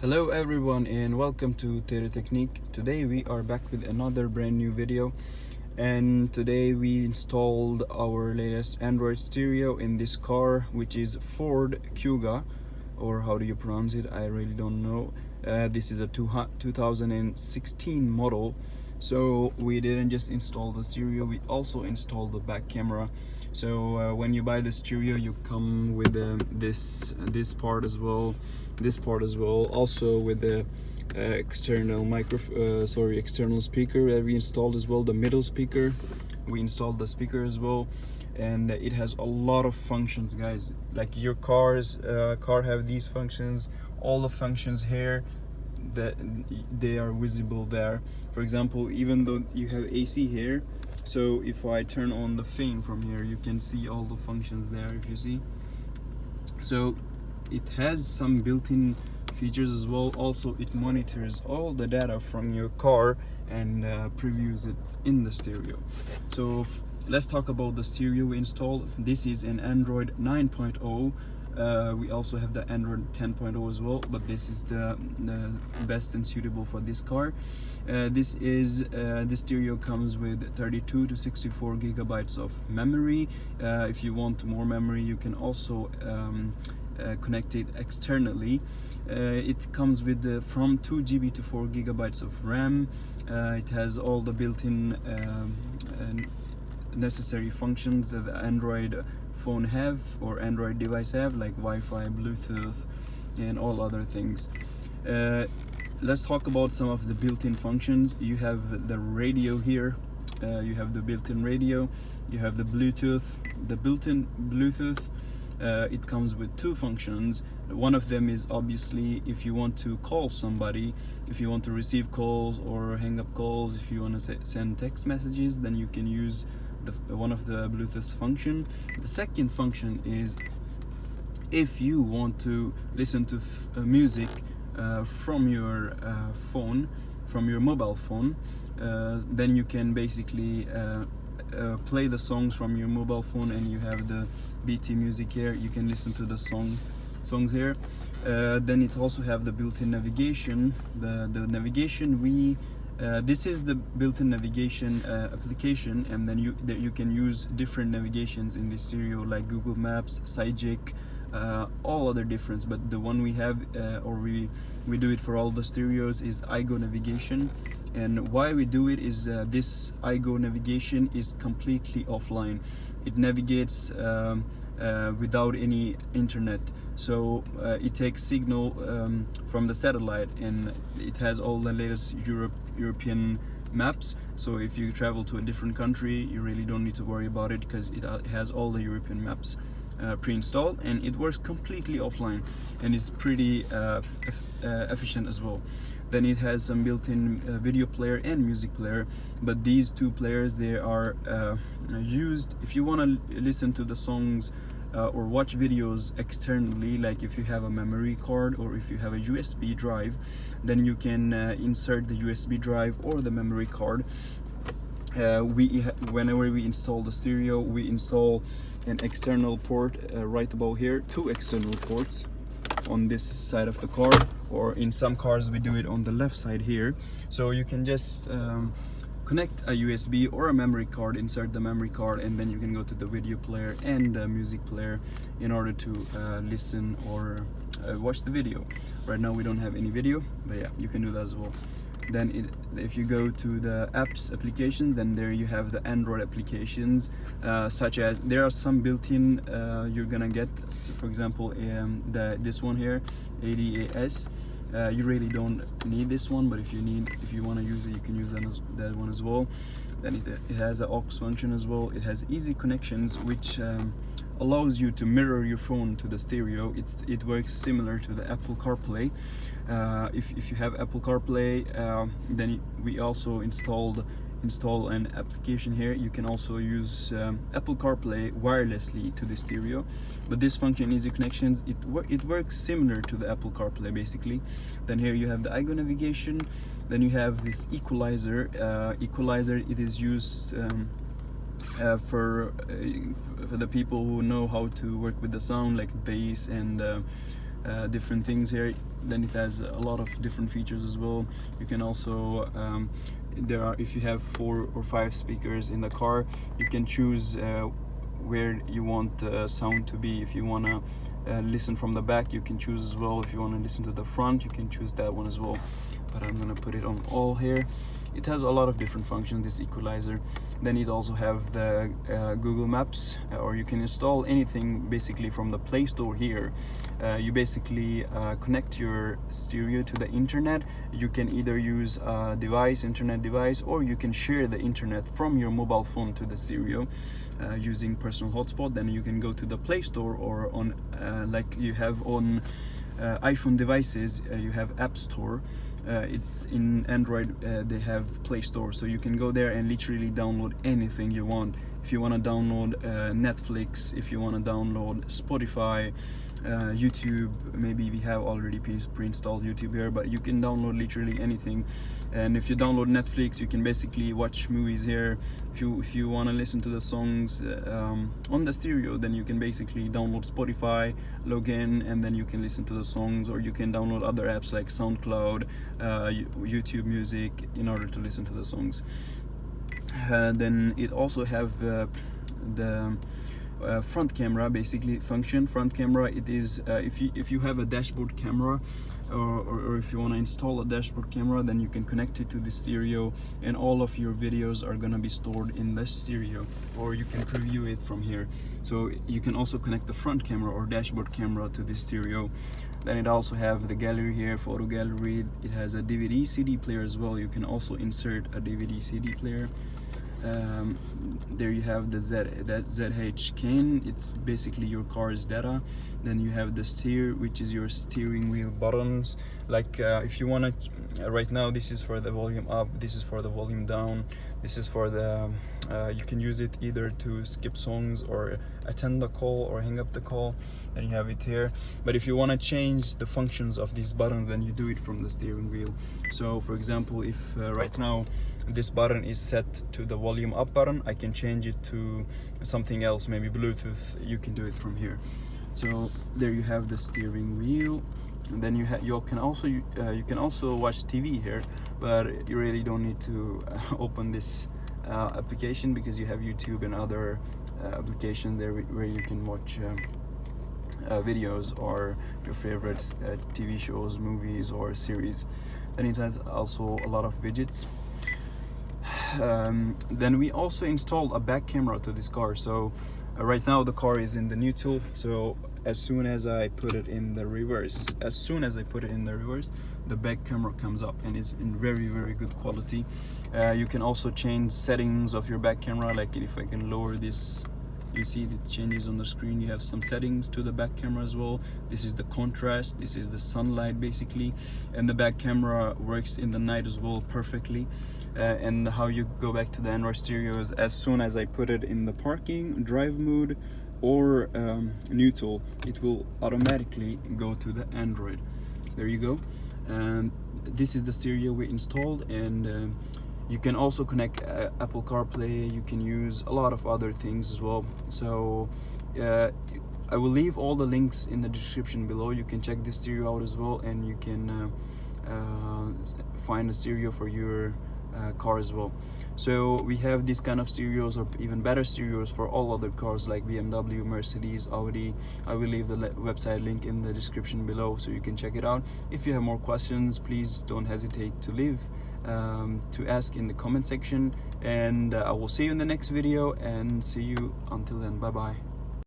Hello everyone and welcome to Tereteknik. Today we are back with another brand new video, and today we installed our latest Android stereo in this car, which is Ford Kuga, or how do you pronounce it? I really don't know. This is a 2016 model, so we didn't just install the stereo, we also installed the back camera. So when you buy the stereo, you come with this part as well, also with the external external speaker that we installed as well. The middle speaker, we installed the speaker as well, and it has a lot of functions, guys. Like your car have these functions, all the functions here that they are visible there. For example, even though you have AC here, so if I turn on the fan from here, you can see all the functions there, if you see. So it has some built-in features as well. Also, it monitors all the data from your car and previews it in the stereo. So let's talk about the stereo we installed. This is an Android 9.0. We also have the Android 10.0 as well, but this is the best and suitable for this car. This stereo comes with 32 to 64 gigabytes of memory. If you want more memory, you can also connect it externally. It comes with from 2 GB to 4 gigabytes of RAM. It has all the built-in necessary functions that the Android phone have, or Android device have, like Wi-Fi, Bluetooth, and all other things. Let's talk about some of the built-in functions. You have the radio here. You have the built-in radio. You have the Bluetooth. The built-in Bluetooth, it comes with two functions. One of them is obviously if you want to call somebody, if you want to receive calls or hang up calls, if you want to send text messages, then you can use one of the Bluetooth function. The second function is if you want to listen to music from your phone, from your mobile phone, then you can basically play the songs from your mobile phone, and you have the BT music here. You can listen to the songs here. Then it also have the built-in navigation. The navigation this is the built-in navigation application, and then you can use different navigations in the stereo, like Google Maps, Sidekick, all other difference. But the one we have, or we do it for all the stereos, is iGo navigation. And why we do it is this iGo navigation is completely offline. It navigates without any internet, so it takes signal from the satellite, and it has all the latest European maps. So if you travel to a different country, you really don't need to worry about it, because it has all the European maps pre-installed, and it works completely offline, and it's pretty efficient as well. Then it has some built-in video player and music player, but these two players, they are used if you want to listen to the songs or watch videos externally, like if you have a memory card or if you have a USB drive, then you can insert the USB drive or the memory card. Whenever we install the stereo, we install an external port right above here, two external ports on this side of the car, or in some cars we do it on the left side here. So you can just connect a USB or a memory card, insert the memory card, and then you can go to the video player and the music player in order to listen or watch the video. Right now we don't have any video, but yeah, you can do that as well. Then if you go to the apps application, then there you have the Android applications, such as there are some built-in you're gonna get. So for example, this one here, ADAS. You really don't need this one, but if you want to use it, you can use that one as well. Then it has an aux function as well. It has easy connections, which allows you to mirror your phone to the stereo. It works similar to the Apple CarPlay. If you have Apple CarPlay, then we also install an application here. You can also use Apple CarPlay wirelessly to the stereo, but this function, easy connections, it works similar to the Apple CarPlay basically. Then here you have the iGo navigation. Then you have this Equalizer. Equalizer, it is used for the people who know how to work with the sound, like bass and different things here. then it has a lot of different features as well. You can also if you have 4 or 5 speakers in the car, you can choose where you want the sound to be. If you want to listen from the back, you can choose as well. If you want to listen to the front, you can choose that one as well. But I'm gonna put it on all here. It has a lot of different functions, this equalizer. Then it also have the Google Maps, or you can install anything basically from the Play Store here. You basically connect your stereo to the internet. You can either use a internet device, or you can share the internet from your mobile phone to the stereo using personal hotspot. Then you can go to the Play Store, or on like you have on iPhone devices, you have App Store. It's in Android, they have Play Store, so you can go there and literally download anything you want. If you want to download Netflix, if you want to download Spotify, YouTube, maybe we have already pre-installed YouTube here, but you can download literally anything. And if you download Netflix, you can basically watch movies here. If you want to listen to the songs on the stereo, then you can basically download Spotify, log in, and then you can listen to the songs. Or you can download other apps like SoundCloud, YouTube Music, in order to listen to the songs. Then it also have the front camera basically function. Front camera, it is if you have a dashboard camera, or if you want to install a dashboard camera, then you can connect it to the stereo, and all of your videos are gonna be stored in the stereo, or you can preview it from here. So you can also connect the front camera or dashboard camera to the stereo. Then it also have the gallery here, photo gallery. It has a DVD CD player as well. You can also insert a DVD CD player. There you have the ZH cane. It's basically your car's data. Then you have the steer, which is your steering wheel buttons. Like if you want to, right now this is for the volume up, this is for the volume down, this is for the you can use it either to skip songs or attend the call or hang up the call. Then you have it here. But if you want to change the functions of these buttons, then you do it from the steering wheel. So for example, if right now this button is set to the volume up button, I can change it to something else, maybe Bluetooth. You can do it from here. So there you have the steering wheel. And then you can also watch TV here, but you really don't need to open this application, because you have YouTube and other applications there where you can watch videos or your favorite TV shows, movies, or series. Then it has also a lot of widgets. Then we also installed a back camera to this car. So right now the car is in the neutral, so as soon as I put it in the reverse, the back camera comes up and is in very, very good quality. You can also change settings of your back camera. Like if I can lower this, you see the changes on the screen. You have some settings to the back camera as well. This is the contrast, this is the sunlight basically, and the back camera works in the night as well perfectly. And how you go back to the Android stereo is as soon as I put it in the parking, drive mode, or neutral, it will automatically go to the Android. There you go. And this is the stereo we installed, and you can also connect Apple CarPlay. You can use a lot of other things as well. So I will leave all the links in the description below. You can check this stereo out as well, and you can find a stereo for your car as well. So we have these kind of stereos, or even better stereos, for all other cars like BMW, Mercedes, Audi. I will leave the website link in the description below, so you can check it out. If you have more questions, please don't hesitate to leave to ask in the comment section, and I will see you in the next video, and see you until then. Bye bye.